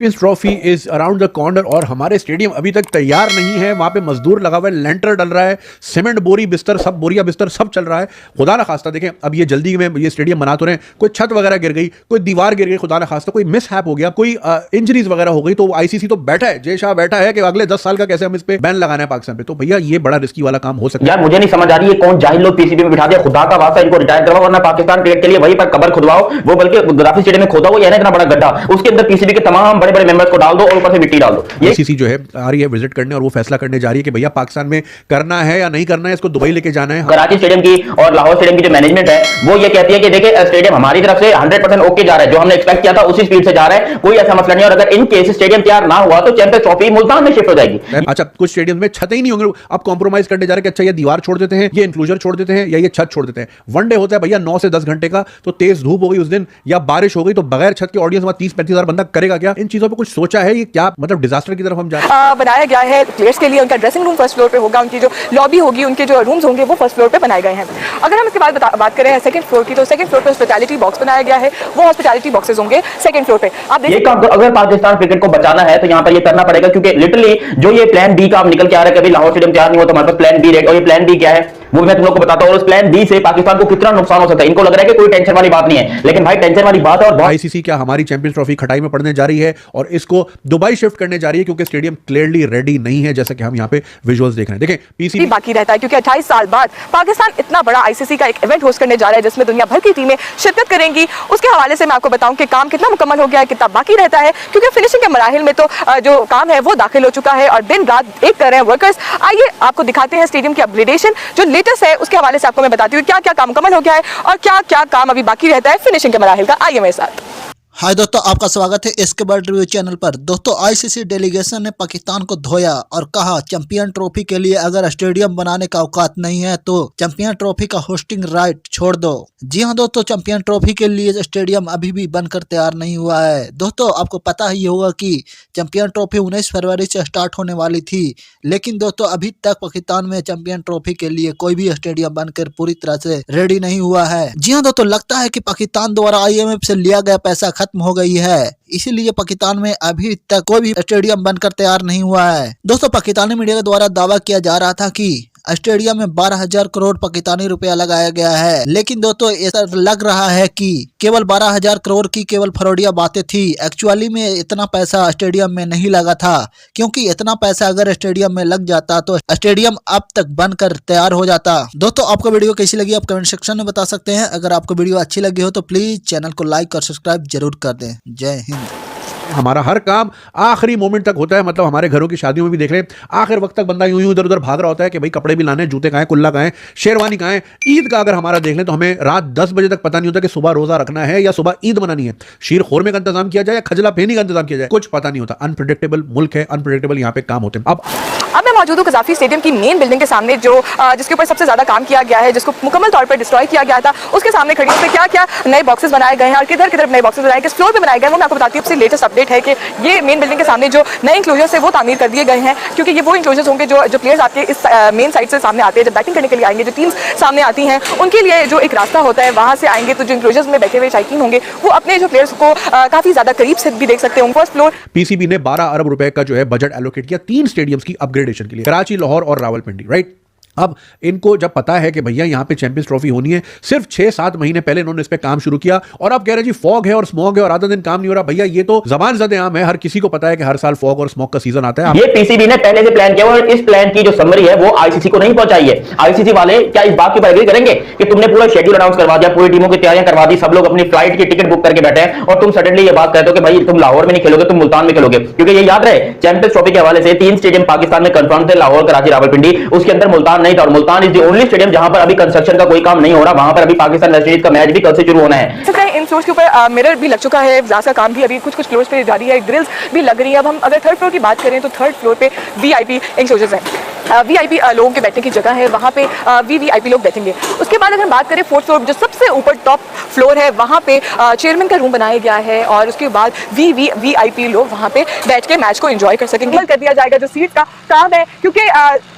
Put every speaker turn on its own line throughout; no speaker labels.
Champions trophy is around the corner और हमारे stadium अभी तक तैयार नहीं है। वहां पे मजदूर लगा हुआ है, लेंटर डल रहा है, सीमेंट बोरी बिस्तर सब बोरिया बिस्तर सब चल रहा है। खुदा ना खास्ता देखें अब ये जल्दी में ये स्टेडियम बना तो रहे हैं, कोई छत वगैरह गिर गई, कोई दीवार गिर गई, खुदा ना खास्ता कोई मिस हैप हो गया, कोई इंजरीज वगैरह हो गई, तो आईसीसी तो बैठा है, जय शाह बैठा है कि अगले 10 साल का कैसे हम इस पे बैन लगाना है पाकिस्तान पे। तो भैया ये बड़ा रिस्की वाला काम हो सकता है।
यार मुझे नहीं समझ आ रही है कौन जाहिल लोग पीसीबी में बिठा दिया। खुदा का वास्ता इनको रिटायर करवाओ, वरना पाकिस्तान क्रिकेट के लिए वहीं पर कबर खुदवाओ, वो बल्कि गद्दाफी स्टेडियम में खोदा हो, या इतना बड़ा गड्ढा, उसके अंदर पीसीबी के तमाम बड़े बड़े मेंबर्स को डाल दो और ऊपर से मिट्टी डाल दो।
आईसीसी जो है आ रही है विजिट करने और वो फैसला करने जा रही है कि भैया पाकिस्तान में करना है या नहीं करना है, इसको दुबई लेके जाना है।
कराची स्टेडियम की और लाहौर स्टेडियम की जो मैनेजमेंट है वो ये कहती है कि देखिए स्टेडियम हमारी तरफ से 100% ओके जा रहा है, जो हमने एक्सपेक्ट किया था उसी स्पीड से जा रहा है, कोई ऐसा मसला नहीं। और अगर इन केस स्टेडियम तैयार ना हुआ तो चैंपियंस ट्रॉफी मुल्तान में शिफ्ट हो जाएगी।
अच्छा कुछ स्टेडियम में छतें ही नहीं होंगे, अब कॉम्प्रोमाइज करने जा रहे हैं कि अच्छा ये दीवार छोड़ देते हैं, ये इंक्लूजर छोड़ देते हैं, या ये छत छोड़ देते हैं। वनडे होता है भैया 9 से 10 घंटे का, तो तेज धूप हो गई उस दिन या बारिश हो गई तो बगैर छत के ऑडियंस वहां 30-35 हजार बंदा करेगा क्या? इन चीजों पर कुछ सोचा है? ये क्या मतलब डिजास्टर की तरफ हम जा रहे हैं?
बनाया गया है प्लेयर्स के लिए, उनका ड्रेसिंग रूम फर्स्ट फ्लोर पे होगा, उनकी जो लॉबी होगी, उनके जो रूम्स होंगे वो फर्स्ट फ्लोर पे बनाए गए हैं। अगर हम इसके बाद बात करें सेकंड फ्लोर की, तो सेकंड फ्लोर पे हॉस्पिटैलिटी बॉक्स बनाया गया है, वो हॉस्पिटैलिटी बॉक्सेस होंगे सेकंड फ्लोर पे। आप देखिए
ये काम तो अगर पाकिस्तान क्रिकेट को बचाना है तो यहाँ पर ये करना पड़ेगा, क्योंकि लिटरली जो ये प्लान बी का आप निकल के आ रहा है, कभी लाहौर स्टेडियम तैयार नहीं हो तो हमारे पास प्लान बी रहेगा, और ये प्लान बी क्या है वो मैं तुम लोग को बताता हूं। और उस प्लान बी से पाकिस्तान को कितना नुकसान हो सकता है। इनको लग रहा है कि कोई टेंशन वाली बात नहीं है, लेकिन भाई टेंशन वाली बात है। और
आईसीसी क्या हमारी चैंपियंस ट्रॉफी खटाई में पड़ने जा रही है और इसको दुबई शिफ्ट करने जा रही है, क्योंकि स्टेडियम क्लियरली रेडी नहीं है, जैसा कि हम यहाँ पे विजुअल्स देख रहे हैं। देखें पीसीबी
बाकी रहता है, क्योंकि 28 साल बाद पाकिस्तान इतना बड़ा आईसीसी का एक इवेंट होस्ट करने जा रहा है जिसमें दुनिया भर की टीमें शिरकत करेंगी। उसके हवाले से मैं आपको बताऊं कि काम कितना मुकम्मल हो गया है, कितना बाकी रहता है, क्योंकि फिनिशिंग के मराहिल में तो जो काम है वो दाखिल हो चुका है और दिन रात एक कर रहे हैं वर्कर्स। आइए आपको दिखाते हैं स्टेडियम की अपग्रेडेशन जो लेटेस्ट है, उसके हवाले से आपको मैं बताती हूँ क्या क्या काम मुकम्मल हो गया है और क्या क्या काम अभी बाकी रहता है फिनिशिंग के मराहिल का। आइए मेरे साथ।
हाय दोस्तों, आपका स्वागत है इसके बाद रिव्यू चैनल पर। दोस्तों आईसीसी डेलीगेशन ने पाकिस्तान को धोया और कहा चैंपियन ट्रॉफी के लिए अगर स्टेडियम बनाने का औकात नहीं है तो चैंपियन ट्रॉफी का होस्टिंग राइट छोड़ दो। जी हां दोस्तों, चैंपियन ट्रॉफी के लिए स्टेडियम अभी भी बनकर तैयार नहीं हुआ है। दोस्तों आपको पता ही होगा कि चैंपियन ट्रॉफी 19 फरवरी से स्टार्ट होने वाली थी, लेकिन दोस्तों अभी तक पाकिस्तान में चैंपियन ट्रॉफी के लिए कोई भी स्टेडियम बनकर पूरी तरह से रेडी नहीं हुआ है। जी हाँ दोस्तों, लगता है कि पाकिस्तान द्वारा IMF से लिया गया पैसा खत्म हो गई है, इसीलिए पाकिस्तान में अभी तक कोई भी स्टेडियम बनकर तैयार नहीं हुआ है। दोस्तों पाकिस्तानी मीडिया के द्वारा दावा किया जा रहा था कि स्टेडियम में 12,000 करोड़ पाकिस्तानी रुपया लगाया गया है, लेकिन दोस्तों ऐसा लग रहा है कि केवल 12,000 करोड़ की केवल फरोडिया बातें थी। एक्चुअली में इतना पैसा स्टेडियम में नहीं लगा था, क्योंकि इतना पैसा अगर स्टेडियम में लग जाता तो स्टेडियम अब तक बनकर तैयार हो जाता। दोस्तों आपको वीडियो कैसी लगी आप कमेंट सेक्शन में बता सकते हैं। अगर आपको वीडियो अच्छी लगी हो तो प्लीज चैनल को लाइक और सब्सक्राइब जरूर कर दें। जय हिंद।
हमारा हर काम आखिरी मोमेंट तक होता है, मतलब हमारे घरों की शादियों में भी देख रहे हैं आखिर वक्त तक बंदा यूं यूं इधर उधर भाग रहा होता है कि भाई कपड़े भी लाने, जूते कहाँ हैं, कुल्ला कहाँ है, शेरवानी कहाँ है। ईद का अगर हमारा देख लें तो हमें रात 10 बजे तक पता नहीं होता कि सुबह रोजा रखना है या सुबह ईद मनानी है, शीर खोरमे का इंतजाम किया जाए या खजला फेनी का इंतजाम किया जाए, कुछ पता नहीं होता। अनप्रिडिक्टेबल मुल्क है, अनप्रिडिक्टेबल यहाँ पे काम होते हैं।
अब मैं मौजूद हूँ कज़ाफ़ी स्टेडियम की मेन बिल्डिंग के सामने, जो जिसके ऊपर सबसे ज्यादा काम किया गया है, जिसको मुकम्मल तौर पर डिस्ट्रॉय किया गया था। उसके सामने खड़ी पे क्या क्या नए बॉक्सेस बनाए गए हैं और किधर किधर नए बॉक्सेस बनाए, किस फ्लोर पे बनाए गए हैं, वो मैं आपको बताती हूँ। सबसे लेटेस्ट अपडेट है कि ये मेन बिल्डिंग के सामने जो नए इंक्लोजर्स है वो तामीर कर दिए गए हैं, क्योंकि ये वो इंक्लोजर्स होंगे जो प्लेयर्स आपके इस मेन साइड से सामने आते हैं, जब बैटिंग करने के लिए आएंगे, जो टीम्स सामने आती हैं उनके लिए जो एक रास्ता होता है वहाँ से आएंगे, तो जो इंक्लोजर्स में बैठे हुए शायकीन होंगे वो अपने जो प्लेयर्स को काफी ज्यादा करीब से भी देख सकते हैं। फर्स्ट फ्लोर
पीसीबी ने 12 अरब रुपए का जो है बजट एलोकेट किया 3 स्टेडियम्स की अपग्रेडेशन के लिए, कराची, लाहौर और रावलपिंडी, राइट। अब इनको जब पता है कि भैया यहाँ पे चैंपियंस ट्रॉफी होनी है, सिर्फ 6-7 महीने पहले इन्होंने इस पे काम शुरू किया और अब कह रहे जी फॉग है और स्मॉग है और आधा दिन काम नहीं हो रहा। भैया ये तो ज़बान ज़दे आम है, हर किसी को पता है कि हर साल फॉग और स्मॉग का सीजन आता है।
ये पीसीबी ने पहले से प्लान किया और इस प्लान की जो समरी है वो आईसीसी को नहीं पहुंचाई है। आईसीसी वाले क्या इस बात की एग्री करेंगे कि तुमने पूरा शेड्यूल अनाउंस करवा दिया, पूरी टीमों की तैयारियां करवा दी, सब लोग अपनी फ्लाइट की टिकट बुक करके बैठे हैं और तुम सडनली ये बात कहते हो कि भाई तुम लाहौर में नहीं खेलोगे, तुम मुल्तान में खेलोगे। क्योंकि ये याद रहे चैंपियंस ट्रॉफी के हवाले से 3 स्टेडियम पाकिस्तान में कंफर्म थे, लाहौर, कराची, रावलपिंडी, उसके अंदर मुल्तान नहीं था और मुल्तान इज ओनली स्टेडियम जहां पर अभी कंस्ट्रक्शन का कोई काम नहीं हो रहा, वहां पर अभी पाकिस्तान वेस्ट इंडीज का मैच भी कल से शुरू होना है।
इन फ्लोर्स के ऊपर मिरर भी लग चुका है, ग्लास का काम भी अभी कुछ फ्लोर्स पे जारी है, ग्रिल्स भी लग रही है। अब हम अगर थर्ड फ्लोर की बात करें तो थर्ड फ्लोर पे VIP इंक्लोजर्स हैं। वीआईपी लोगों के बैठने की जगह है, वहाँ पे वीवीआईपी लोग बैठेंगे। उसके बाद अगर हम बात करें फोर्थ फ्लोर, जो सबसे ऊपर टॉप फ्लोर है, वहाँ पे चेयरमैन का रूम बनाया गया है और उसके बाद वीवीआईपी लोग वहाँ पे बैठ के मैच को एंजॉय कर सकेंगे। कर दिया जाएगा जो सीट का काम है, क्योंकि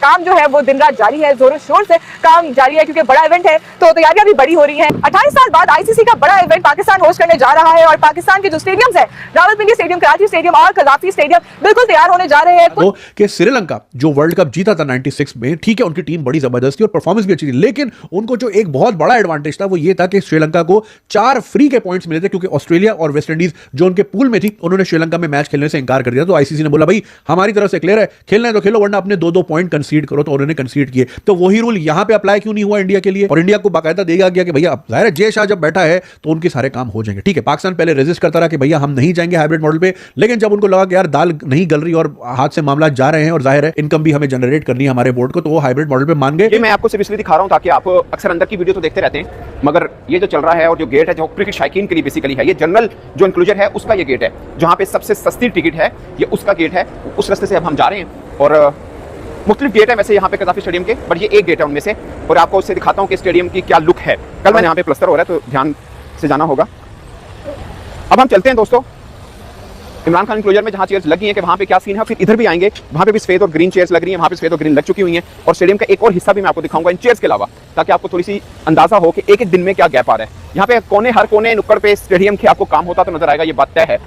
काम जो है वो दिन रात जारी है, जोरों शोर से काम जारी है, क्योंकि बड़ा इवेंट है तो तैयारियां भी बड़ी हो रही हैं। 28 साल बाद आईसीसी का बड़ा इवेंट पाकिस्तान होस्ट करने जा रहा है और पाकिस्तान के जो स्टेडियम्स है, रावलपिंडी स्टेडियम, कराची स्टेडियम और कजाफी स्टेडियम बिल्कुल तैयार होने जा रहे हैं।
तो कि श्रीलंका जो वर्ल्ड कप जीता था 96 में, ठीक है उनकी टीम बड़ी जबरदस्त थी और परफॉर्मेंस भी अच्छी थी, लेकिन उनको जो एक बहुत बड़ा एडवांटेज था वो ये था कि श्रीलंका को 4 फ्री के पॉइंट्स मिले थे, क्योंकि ऑस्ट्रेलिया और वेस्ट इंडीज जो उनके पूल में थी उन्होंने श्रीलंका में मैच खेलने से इंकार कर दिया। तो आईसीसी ने बोला भाई हमारी तरफ से क्लियर है, खेलना है तो खेलो वरना अपने 2-2 पॉइंट कंसीड करो, तो उन्होंने कंसीड किए। तो वही रूल यहां पे अप्लाई क्यों नहीं हुआ इंडिया के लिए, और इंडिया को बाकायदा देगा गया कि भैया जाहिर है जय शाह जब बैठा है तो उनके सारे काम हो जाएंगे। ठीक है, पाकिस्तान पहले रेजिस्ट करता रहा कि भैया हम नहीं जाएंगे हाइब्रिड मॉडल पे, लेकिन जब उनको लगा कि यार दाल नहीं गल रही और हाथ से मामला जा रहे हैं और जाहिर है इनकम भी हमें जनरेट करनी है हमारे बोर्ड को, तो वो हाइब्रिड मॉडल पे मान गए।
ये मैं आपको सिर्फ इसलिए दिखा रहा हूं ताकि आप अक्सर अंदर की वीडियो तो देखते रहते हैं, मगर ये जो चल रहा है और जो गेट है जो क्रिकेट शायकीन के लिए बेसिकली है, ये जनरल जो इंक्लूजर है उसका ये गेट है, जहां पे सबसे सस्ती टिकट है ये उसका गेट है। उस रास्ते से अब हम जा रहे हैं और मुख्तलिफ गेट है वैसे यहाँ पे कजाफी स्टेडियम के, बट ये एक गेट है उनमें से, और आपको उससे दिखाता हूँ कि स्टेडियम की क्या लुक है। कल मैं यहाँ पे प्लस्तर हो रहा है तो ध्यान से जाना होगा। अब हम चलते हैं दोस्तों इमरान खान इंक्लोजर में, जहाँ चेयर्स लगी हैं कि वहाँ पे क्या सीन है, फिर इधर भी आएंगे, वहाँ पे भी सफेद और ग्रीन चेयर्स लग रही हैं, वहाँ पे सफेद और ग्रीन लग चुकी हुई हैं, और स्टेडियम का एक और हिस्सा भी मैं आपको दिखाऊंगा इन चेयर्स के अलावा, ताकि आपको थोड़ी सी अंदाजा हो कि एक एक दिन में क्या गैप आ रहा है। यहाँ पे कोने हर कोने नुक्कड़ पे स्टेडियम के आपको काम होता तो नजर आएगा, ये बात तय है।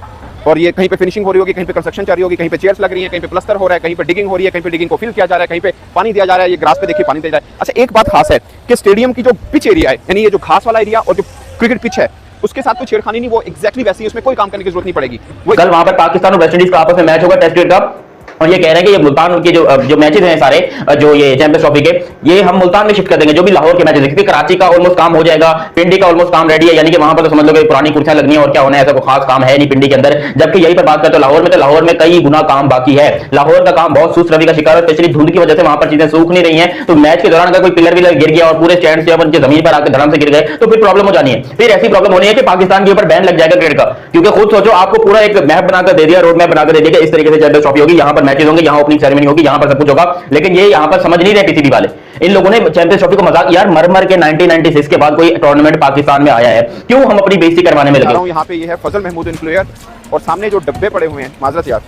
और ये कहीं पे फिनिशिंग हो रही होगी, कहीं पे कंस्ट्रक्शन चल रही होगी, कहीं पे चेयर्स लग रही हैं, कहीं पे प्लस्तर हो रहा है, कहीं पे डिगिंग हो रही है, कहीं पे डिगिंग को फिल किया जा रहा है, कहीं पे पानी दिया जा रहा है। ये ग्रास पे देखिए पानी दिया जा रहा है। अच्छा, एक बात खास है कि स्टेडियम की जो पिच एरिया है, यानी ये जो घास वाला एरिया और जो क्रिकेट पिच है, उसके साथ कोई छेड़खानी नहीं, वो एग्जैक्टली वैसी है, उसमें कोई काम करने की जरूरत नहीं पड़ेगी।
कल वहां पर पाकिस्तान और वेस्ट इंडीज का आपस में मैच होगा टेस्ट क्रिकेट का, और ये कह रहे हैं कि ये मुल्तान के जो मैचेस हैं सारे जो ये चैंपियंस ट्रॉफी के, ये हम मुल्तान में शिफ्ट कर देंगे, जो भी लाहौर के मैचेस हैं, क्योंकि कराची का ऑलमोस्ट काम हो जाएगा, पिंडी का ऑलमोस्ट काम रेडी है, यानी कि वहां पर तो समझ लो कि पुरानी कुर्सियां लगनी है और क्या होना है, ऐसा कोई खास काम है नहीं पिंडी के अंदर। जबकि यही पर बात करते तो लाहौर में कई गुना काम बाकी है। लाहौर का काम बहुत सुस्त रवि का शिकार है, स्पेशली धुंध की वजह से वहां पर चीजें सूख नहीं रही है। तो मैच के दौरान अगर कोई पिलर विलर गिर गया और पूरे स्टैंड से नीचे जमीन पर आकर धड़म से गिर गए तो फिर प्रॉब्लम हो जानी है। फिर ऐसी प्रॉब्लम होनी है कि पाकिस्तान के ऊपर बैन लग जाएगा क्रिकेट का, क्योंकि खुद सोचो आपको पूरा एक मैप बनाकर दे दिया, रोड मैप बनाकर दे दिया, इस तरीके से चैंपियंस ट्रॉफी होगी, यहाँ पर मैचेस होंगे, यहाँ ओपनिंग सेरेमनी होगी, यहाँ पर सब कुछ होगा, लेकिन ये यहाँ पर समझ नहीं रहे पीसीबी वाले। इन लोगों ने चैंपियंस ट्रॉफी को मजाक, यार मर के 1996 के बाद कोई टूर्नामेंट पाकिस्तान में आया है, क्यों हम अपनी बेइज्जती करवाने में लगे।
यहाँ पे ये है फजल महमूद इंक्लूजर, और सामने जो डब्बे पड़े हुए हैं, माजरत यार,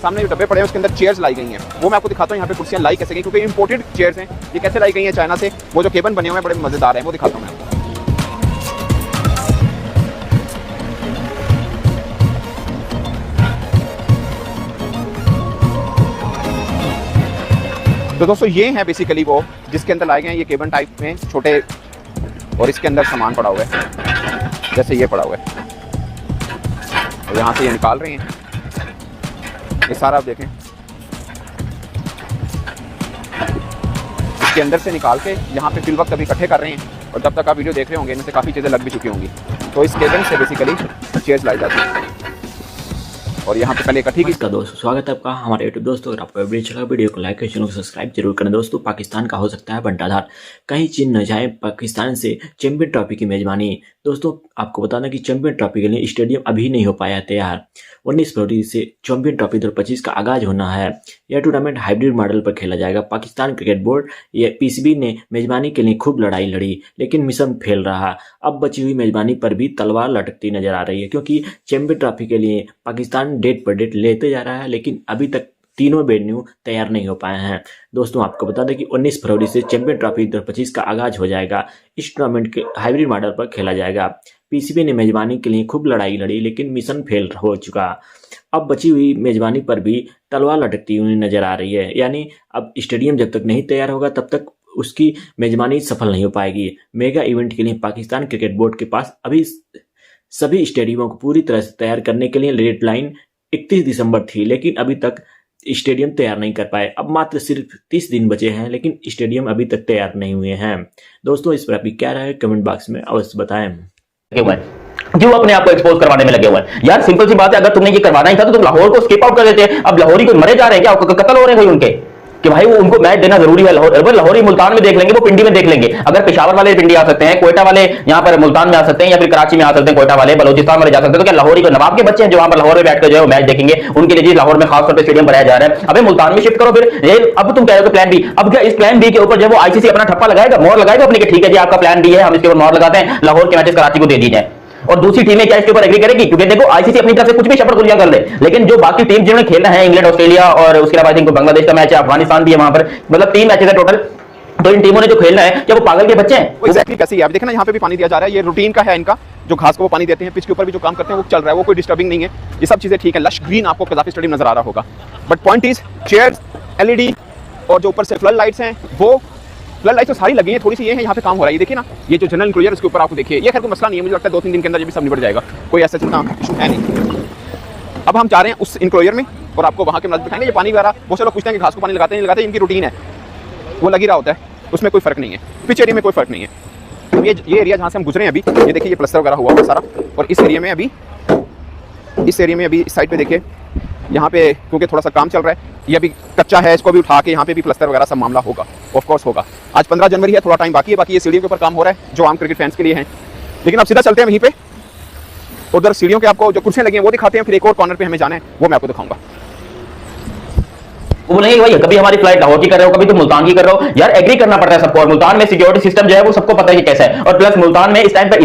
सामने जो डब्बे पड़े हैं उसके अंदर चेयर्स लाई गई हैं, वो मैं आपको दिखाता हूँ। यहाँ पे कुर्सियां लाई कैसे गई, क्योंकि इंपोर्टेड चेयर्स हैं, ये कैसे लाई गई हैं चाइना से, वो जो केबन बने हुए हैं बड़े मजेदार हैं, वो दिखाता हूँ मैं आपको। तो दोस्तों ये है बेसिकली वो जिसके अंदर लाए गए हैं ये केबन टाइप में छोटे, और इसके अंदर सामान पड़ा हुआ है, जैसे ये पड़ा हुआ है, तो यहाँ से ये निकाल रहे हैं, ये सारा आप देखें, इसके अंदर से निकाल के यहाँ पे फिल वक्त अभी इकट्ठे कर रहे हैं, और जब तक आप वीडियो देख रहे होंगे इनमें से काफ़ी चीज़ें लग भी चुकी होंगी। तो इस केबन से बेसिकली चेयर्स लाई जाती है, और यहाँ पे पहले इकट्ठी की।
दोस्तों स्वागत है आपका हमारे यूट्यूब दोस्तों, अगर आपको वीडियो अच्छा लगा वीडियो को लाइक करें, चैनल को सब्सक्राइब जरूर करें। दोस्तों पाकिस्तान का हो सकता है बंटाधार, कहीं चीन न जाए पाकिस्तान से चैंपियन ट्रॉफी की मेजबानी। दोस्तों आपको बताना कि चैंपियन ट्रॉफी के लिए स्टेडियम अभी नहीं हो पाया तैयार। 19 फरवरी से चैंपियन ट्रॉफी 2025 का आगाज होना है। यह टूर्नामेंट हाइब्रिड मॉडल पर खेला जाएगा। पाकिस्तान क्रिकेट बोर्ड या पीसीबी ने मेजबानी के लिए खूब लड़ाई लड़ी, लेकिन मिशन फेल रहा। अब बची हुई मेजबानी पर भी तलवार लटकती नजर आ रही है, क्योंकि चैंपियन ट्रॉफी के लिए पाकिस्तान डेट पर डेट लेते जा रहा है, लेकिन अभी तक तीनों वेन्यू तैयार नहीं हो पाए हैं। दोस्तों आपको बता दें कि 19 फरवरी से चैंपियन ट्रॉफी 2025 का आगाज हो जाएगा। इस टूर्नामेंट के हाइब्रिड मॉडल पर खेला जाएगा। पीसीबी ने मेजबानी के लिए खूब लड़ाई लड़ी, लेकिन मिशन फेल हो चुका। अब बची हुई मेजबानी पर भी तलवार लटकती हुई नजर आ रही है, यानी अब स्टेडियम जब तक नहीं तैयार होगा तब तक उसकी मेजबानी सफल नहीं हो पाएगी। मेगा इवेंट के लिए पाकिस्तान क्रिकेट बोर्ड के पास अभी सभी स्टेडियमों को पूरी तरह से तैयार करने के लिए डेडलाइन 31 दिसंबर थी, लेकिन अभी तक स्टेडियम तैयार नहीं कर पाए। अब मात्र सिर्फ 30 दिन बचे हैं, लेकिन स्टेडियम अभी तक तैयार नहीं हुए हैं। दोस्तों इस पर आपकी क्या राय है कमेंट बॉक्स में अवश्य बताएं।
क्यों अपने आप को एक्सपोज करवाने में लगे हुए हैं यार? सिंपल सी बात है, अगर तुमने ये करवाना ही था तो तुम लाहौर को स्किप आउट कर देते। अब लाहौरी कोई मरे जा रहे हैं क्या, कत्ल हो रहे हैं कोई उनके? कि भाई वो उनको मैच देना जरूरी है। लाहौरी मुल्तान में देख लेंगे, वो पिंडी में देख लेंगे। अगर पेशावर वाले पिंडी आ सकते हैं, कोयटा वाले यहाँ पर मुल्तान में आ सकते हैं, या फिर कराची में आ सकते हैं, कोयटा वाले बलोचिस्तान वाले जा सकते हैं, तो क्या लाहौरी को नवाब के बच्चे हैं जो वहां पर लाहौर में बैठकर जो है मैच देखेंगे? उनके लिए जी लाहौर में खासतौर पर स्टेडियम बनाया जा रहा है। अबे मुल्तान में शिफ्ट करो फिर। ये अब तुम कह रहे हो प्लान बी, अब क्या इस प्लान बी के ऊपर जो वो आईसीसी अपना ठप्पा लगाएगा, मोहर लगाएगा अपनी, ठीक है जी आपका प्लान बी है, हम इसके ऊपर मोहर लगाते हैं, लाहौर के मैचेस कराची को दे दी जाए। और दूसरी टीमें क्या इसके ऊपर एग्री करेगी? क्योंकि देखो आईसीसी अपनी तरफ से कुछ भी शपथ गुलियां कर ले, लेकिन जो बाकी टीम जिन्होंने खेलना है, इंग्लैंड, ऑस्ट्रेलिया और उसके अलावा बांग्लादेश का मैच है, अफगानिस्तान भी है वहां पर, मतलब 3 मैचेस है टोटल। तो इन टीमों ने जो खेलना है, क्या वो पागल के बच्चे हैं?
एग्जैक्टली कैसे ही आप देखना, यहाँ पे भी पानी दिया जा रहा है, ये रूटीन का है इनका, जो घास को वो पानी देते हैं, पिच के ऊपर भी जो काम करते हैं वो चल रहा है, वो कोई डिस्टर्बिंग नहीं है, ये सब चीजें ठीक है। लश ग्रीन आपको कदाफी स्टेडियम नजर आ रहा होगा, but point is chairs, LED और जो ऊपर से फ्लड लाइट्स हैं, वो फ्लड लाइट्स तो सारी लगी हैं, थोड़ी सी ये है यहाँ पे काम हो रहा है। ये देखिए ना, ये जो जनरल इंक्लोजर इसके ऊपर आपको देखिए, ये खैर कोई मसला नहीं है, मुझे लगता है 2-3 दिन के अंदर ये भी सब निबट जाएगा, कोई ऐसा इतना इशू है नहीं। अब हम जा रहे हैं उस इंक्लोजर में और आपको वहाँ के मदद दिखाएंगे। ये पानी वगैरह बहुत से लोग पूछते हैं कि घास को पानी लगाते हैं, नहीं लगाते, इनकी रूटीन है, वो लगी रहा होता है, उसमें कोई फर्क नहीं है। पिच एरिया में कोई फर्क नहीं है। अब ये एरिया जहाँ से हम गुजरे हैं अभी, ये देखिए ये प्लस्तर वगैरह हुआ है सारा, और इस एरिया में अभी इस साइड पे देखिए, यहाँ पे क्योंकि थोड़ा सा काम चल रहा है, ये अभी कच्चा है, इसको भी उठा के यहाँ पे भी प्लस्तर वगैरह सब मामला होगा, ऑफ कोर्स होगा। आज 15 जनवरी है, थोड़ा टाइम बाकी है, बाकी ये सीढ़ियों के ऊपर काम हो रहा है जो आम क्रिकेट फैंस के लिए है। लेकिन अब सीधा चलते हैं वहीं पे, उधर सीढ़ियों के आपको जो कुर्सियां लगी हैं वो दिखाते हैं, फिर एक और कॉर्नर पे हमें जाना है, वो मैं आपको दिखाऊंगा।
वो बोलेंगे भाई कभी हमारी फ्लाइट लाहौर की कर रहे हो, कभी तुम मुल्तान की कर रहे हो। यार एग्री करना पड़ता है सबको, और मुल्तान में सिक्योरिटी सिस्टम जो है वो सबको पता है कि कैसा है, और प्लस मुल्तान में इस टाइम पर